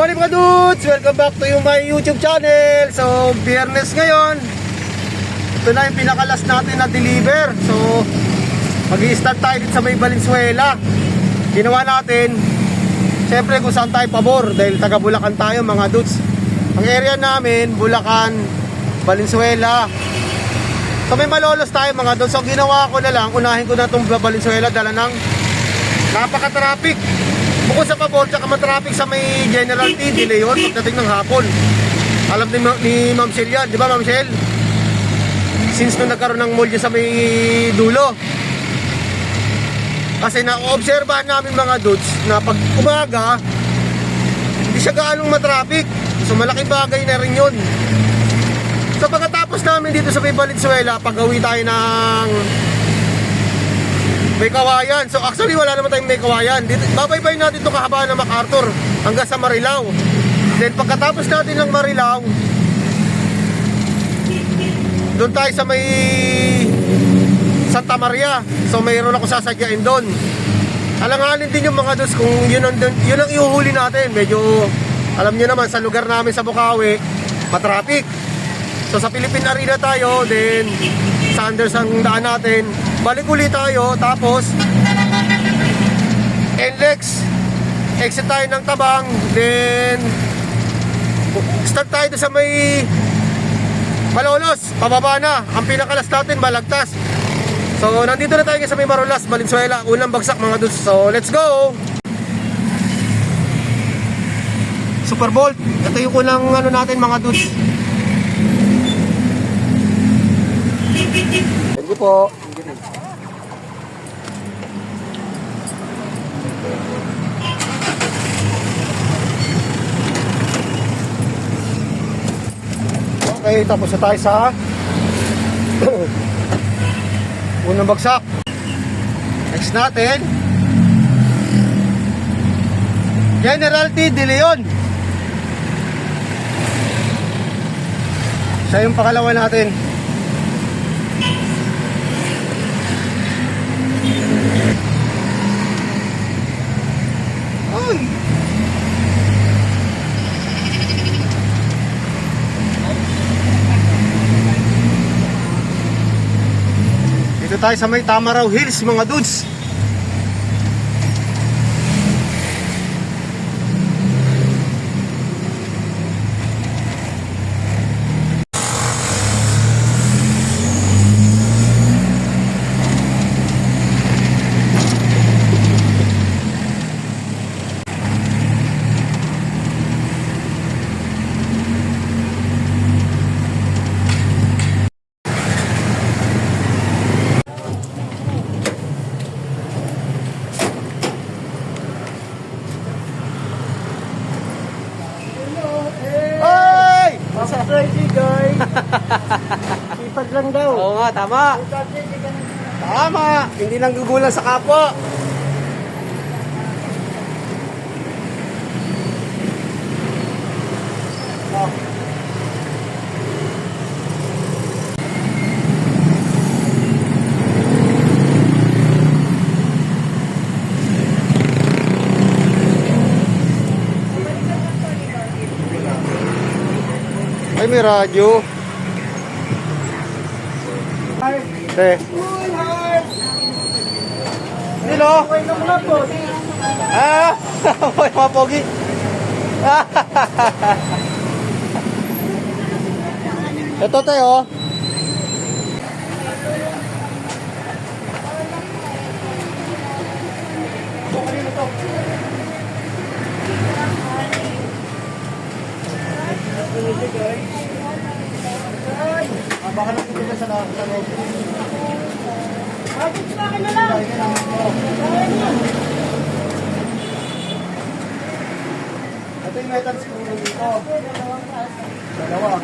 morning mga dudes! Welcome back to my YouTube channel. So, Biyernes ngayon. Ito na yung pinakalas natin na deliver. So, mag-i-start tayo dito sa may Valenzuela. Ginawa natin, syempre kung saan tayo pabor, dahil taga Bulacan tayo mga dudes. Ang area namin, Bulacan, Valenzuela. So, may malolos tayo mga dudes. So, ginawa ko na lang, unahin ko na itong Valenzuela, dala ng napaka-traffic. Bukod sa pabor, tsaka matraffic sa may General T, De Leon, pagdating ng hapon. Alam ni Ma'am Shell yan, di ba Ma'am Shell? Since nung nagkaroon ng mall sa may dulo. Kasi na-obserbahan namin mga dudes na pag umaga, hindi siya gaanong matraffic. So malaking bagay na rin yun. So pagkatapos namin dito sa may Valenzuela, pag-uwi tayo ng May Kawayan. So actually wala naman tayong May Kawayan. Babaybay natin itong kahabaan ng MacArthur hanggang sa Marilao. Then pagkatapos natin ng Marilao, doon tayo sa may Santa Maria. So mayroon ako sasadyain doon. Alanganin din yung mga dos kung yun ang ihuhuli natin. Medyo alam nyo naman sa lugar namin sa Bukawi, matraffic. So sa Philippine Arena tayo, then sa Anders ang daan natin, balik ulit tayo, tapos NLEX, exit tayo ng Tabang, then start tayo sa may Malolos, pababa na. Ang pinakalas natin, Balagtas. So nandito na tayo sa may Marolas, Valenzuela, unang bagsak mga dudes. So let's go! Superbolt, ito yung unang ano natin mga dudes. Thank you po. Okay, tapos na tayo sa unang bagsak. Next natin, General T. De Leon. Siya yung pangalawa natin. Ay! Dito tayo sa may Tamaraw Hills mga dudes. Sipag lang daw. Oo nga, tama. Tama. Hindi lang gugulan sa kapwa. Oh. Ay, may radyo. Eh. Hello. Ah, mga pogi. Ito tayo. Baka na po sa loob. Bakit sa akin na lang? Ito yung metal screw dito. Dalawa. Dalawa.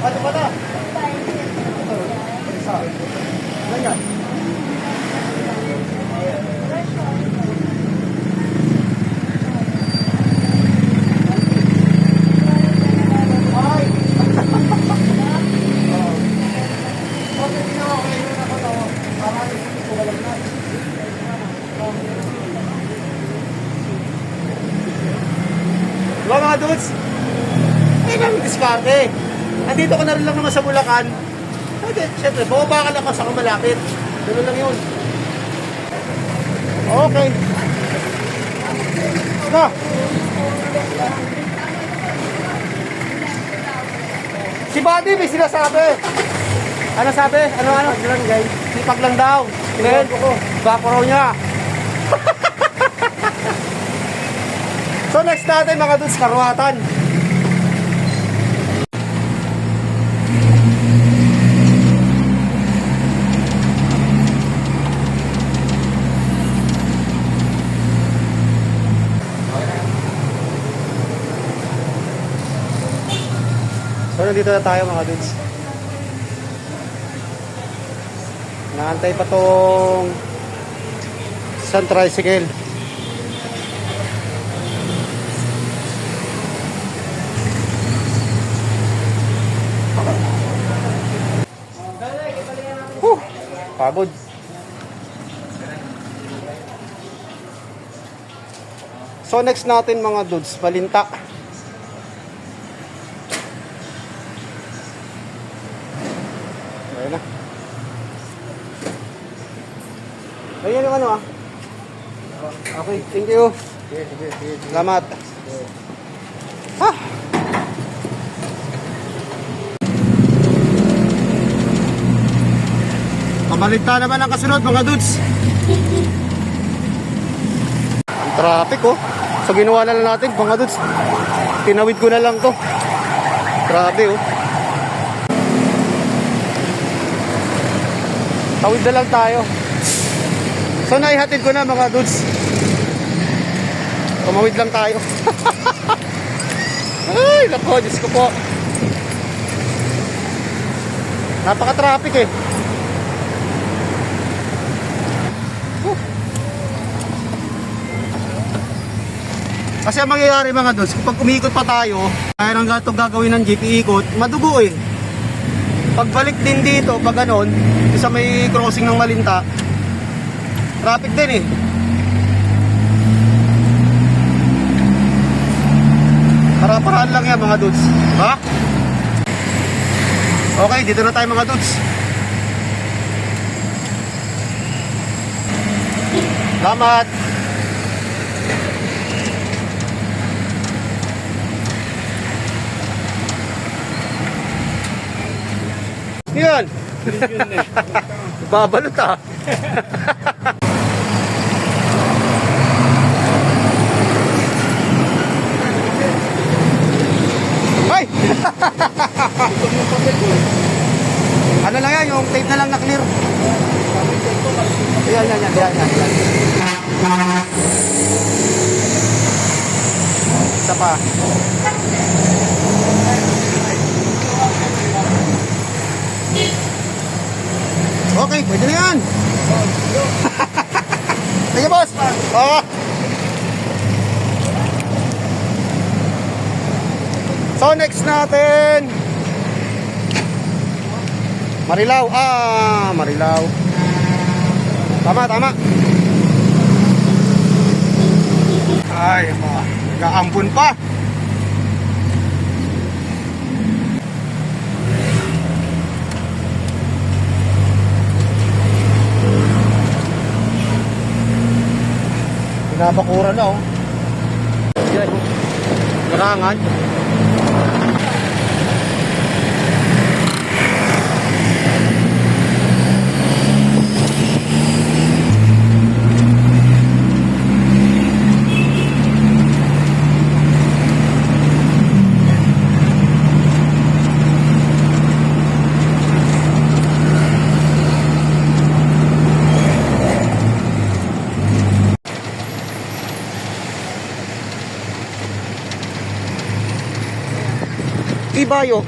Ano ba na? Isa. Ganyan. Ay! Okay, ginawa ko yun ako to. Para hindi ko walang na. Diba mga dudes? Ay namin diskarte. Nandito ko na rin lang naman sa Bulacan. Okay, syempre, bumaba ka lang sa kamalapit. Ganoon lang yun. Okay. Na. Si Buddy may sinasabi. Ano sabi? Ano? Lang guys. Sipag lang daw. Then, bako raw niya. So next natin mga dudes, Karuhatan. So nandito na tayo mga dudes. Naantay pa tong isang tricycle. Pagod. So next natin mga dudes, Malinta. Ayun na. Ayun yung ano ah. Okay, thank you. Salamat. Ah. Pamaligta naman ang kasunod mga dudes. Ang traffic oh. So ginawa na lang natin mga dudes. Tinawid ko na lang to. Grabe oh. Tawid na lang tayo. So naihatid ko na mga dudes. Tumawid lang tayo. Ay nako, Diyos ko po. Napaka-traffic eh. Kasi ang mangyayari mga dudes, kapag umikot pa tayo, kaya nang gatong gagawin ng jeep, iikot, madugo eh. Pagbalik din dito, pag ganon, sa may crossing ng Malinta, traffic din eh. Para-paraan lang yan mga dudes. Ha? Okay, dito na tayo mga dudes. Salamat! Yan. Babalot ah. Ay! Ano lang yan, yung tape na lang na clear. Yan. Isa pa. Okay, pwede na yan. Sige boss. Oo. So next natin Marilao. Marilao. Tama. Ay, nag-aampun pa. Pinapakura na oh. Yan. Larangan. Ibayo.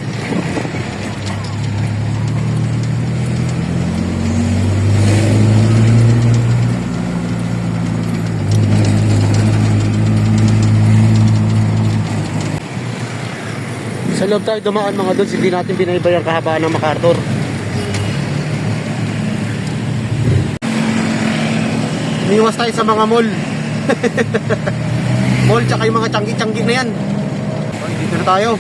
Sa loob tayo dumaan mga dudes, hindi natin binaybay ang kahabaan ng MacArthur. Umiwas tayo sa mga mall. Mall tsaka yung mga tiyanggi-tiyanggi na yan. Okay, dito na tayo.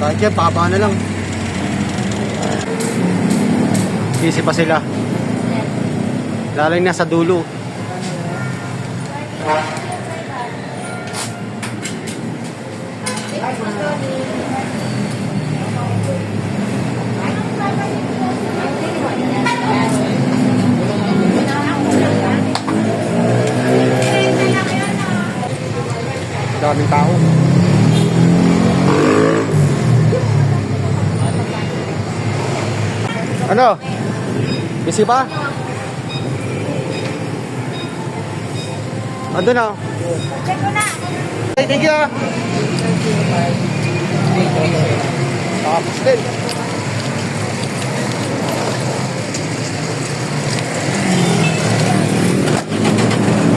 Kahit yan, pababa na lang. Busy pa sila. Lalay na sa dulo. Daming tao. Ano? Busy pa? Ando na. Check ko na. Hey, thank you. Tapos din.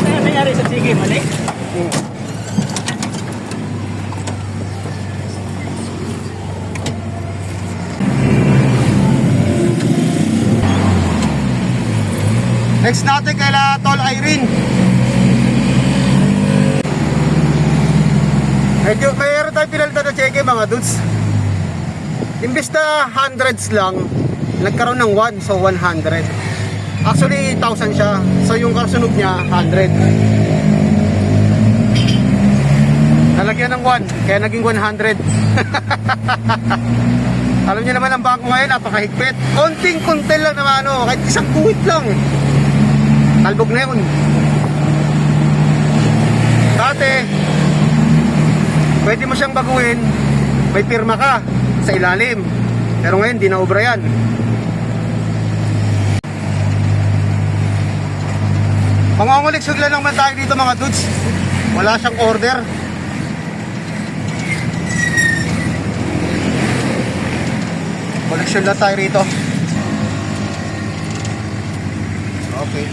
Ano nangyari sa sige, mali? Next natin kaila Tol Irene. Medyo mayroon tayo pinalitan na cheque mga dudes. Imbis na hundreds lang, nagkaroon ng 1, so 100. Actually 1,000 siya, so yung kasunod niya 100. Nalagyan ng 1, kaya naging 100. Alam niyo naman ang bangko ngayon, napakahigpit. Konting-konti lang naman, ano, kahit isang kuwit lang. Talbog na yun. Dati, pwede mo siyang baguhin, may pirma ka sa ilalim. Pero ngayon, di na obra yan. Pangunguliksog lang naman tayo dito mga dudes. Wala siyang order. Koleksyon lang tayo rito. Okay.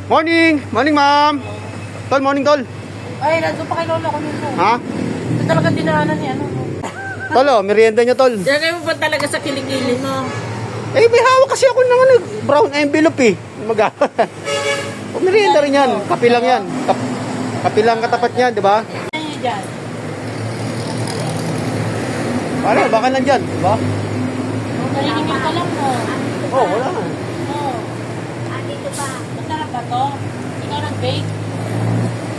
Morning! Morning, ma'am! Tol, morning, tol! Ay, nandun pa kay Lola ko nito. Ha? Ito talaga dinaanan ni ano. Tol, oh, merienda niyo, tol. Dilagay mo pa talaga sa kilikili mo. Eh, may hawak kasi ako ng ano, brown envelope eh. O, merienda rin yan. Kapi lang yan. Kapi lang katapat niyan, di ba? Ano yun dyan? Paano? Baka nandyan, di ba? Nahihingin ka lang mo. Oo, oh, wala. Oo. Dito pa. Masarap ba to? Ikaw nag-bake?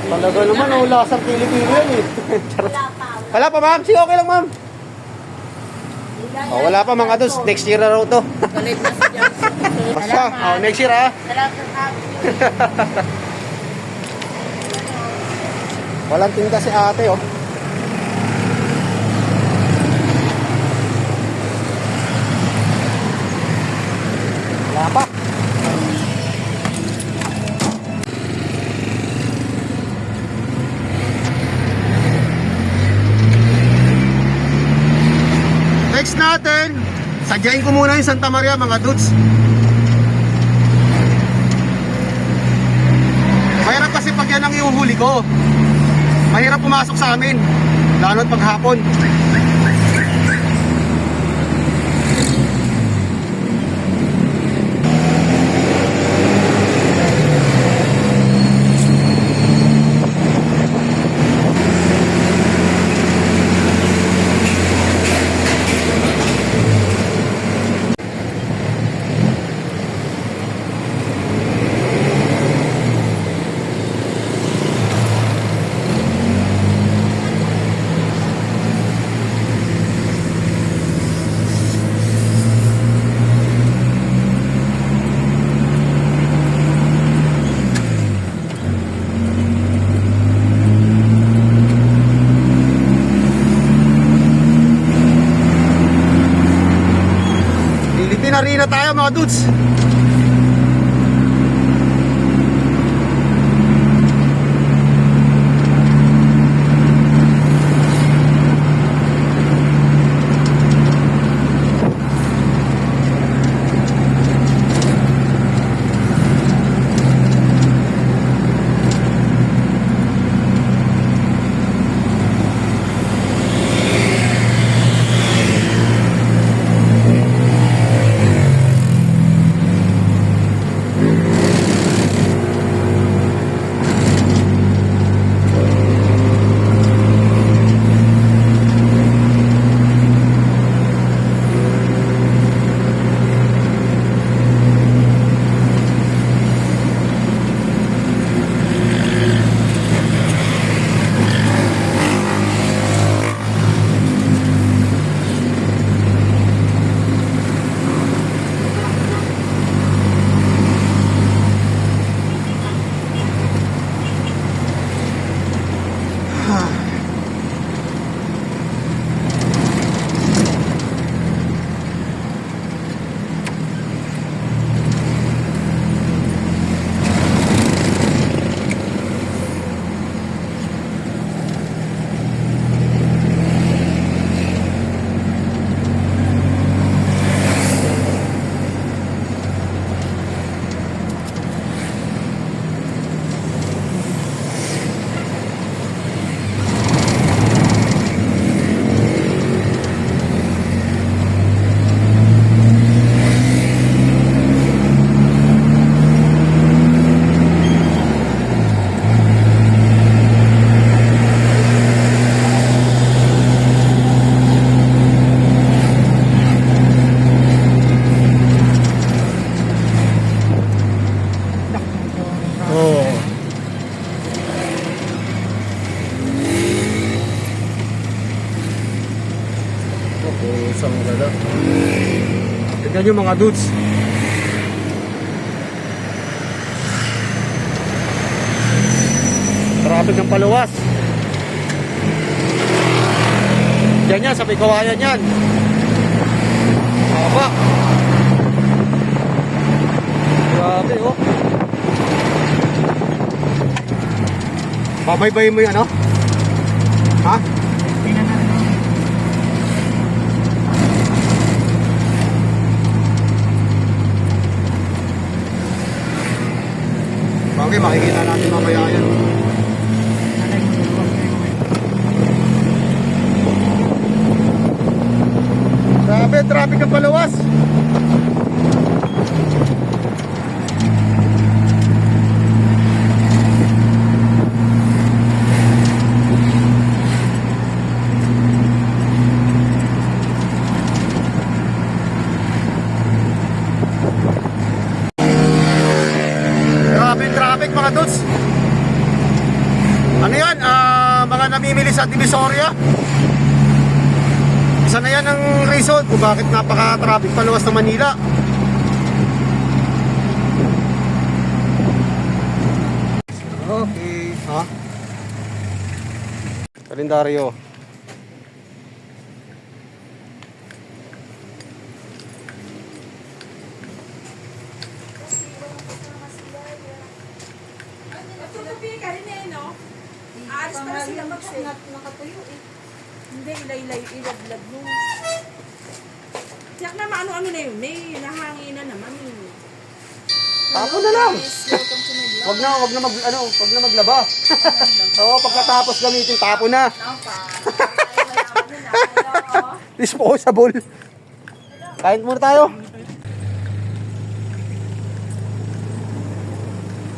Talaga naman, oh, lasang pili-pili yan eh. Charot. Wala pa, ma'am. Sige, okay lang, ma'am. Oh, wala pa mga dos. Next year na raw to. Galit na si Jackson. Basta, oh, next year ah. Salamat. Walang tinda si ate, oh. Wala pa. Next natin, sadyain ko muna yung Santa Maria mga dudes. Mahirap kasi pag yan ang iuhuli ko. Mahirap pumasok sa amin, lalo at paghapon. Arena tayo mga dudes. dudes, ang gala. Tignan nyo mga dudes. Traffic ng paluwas. Yan yan, sa may kawayan yan. Haba. Grabe, oh. Babaybayin mo yung ano? Ha? Okay, makikita natin mamaya yan. Grabe, traffic ng paluwas. Traffic mga dudes. Ano yan? Mga namimili sa Divisoria. Isa na yan ang reason kung bakit napaka-traffic paluwas ng Manila. Okay. Ha? Kalendaryo. Aalis pa sila nakatuyo eh. Hindi, ilaglag mo. Tiyak naman, ano na yun? May nahangin na naman yun. Tapo na lang. Welcome to my vlog. Wag na maglaba. Oo, pagkatapos gamitin, tapo na. Disposable. Kain muna tayo.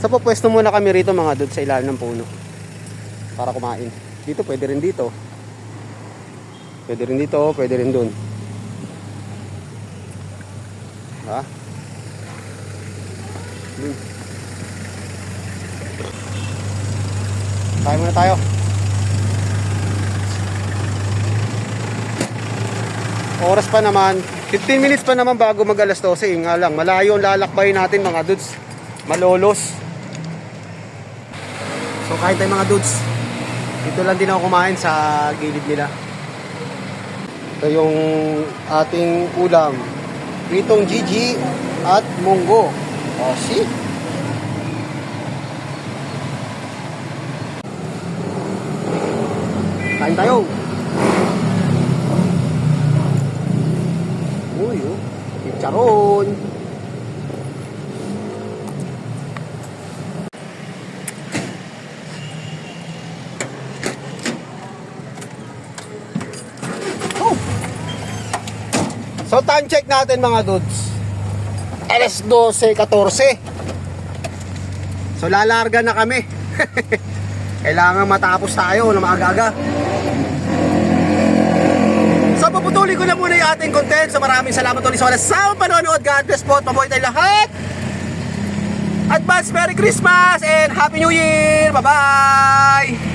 Sa pwesto muna kami rito mga dudes sa ilalim ng puno. Para kumain. Dito, pwede rin dito. Pwede rin dito, pwede rin dun. Ha? Kain muna tayo. Oras pa naman, 15 minutes pa naman bago mag alas 12. Nga lang, malayo ang lalakbayin natin mga dudes. Malolos. So kain tayo mga dudes. Dito lang din ako kumain sa gilid nila. Ito yung ating ulam. Pritong Gigi at munggo. Oh, see? Kain tayo. Uy, oh. Chicharon. So time check natin mga dudes. Alas 12:14. So lalarga na kami. Kailangan matapos tayo na maaga-aga. So puputuli ko na muna yung ating content. So maraming salamat ulit sa panonood. God bless po. Mabuhay tayo lahat. Advance Merry Christmas and Happy New Year. Bye-bye.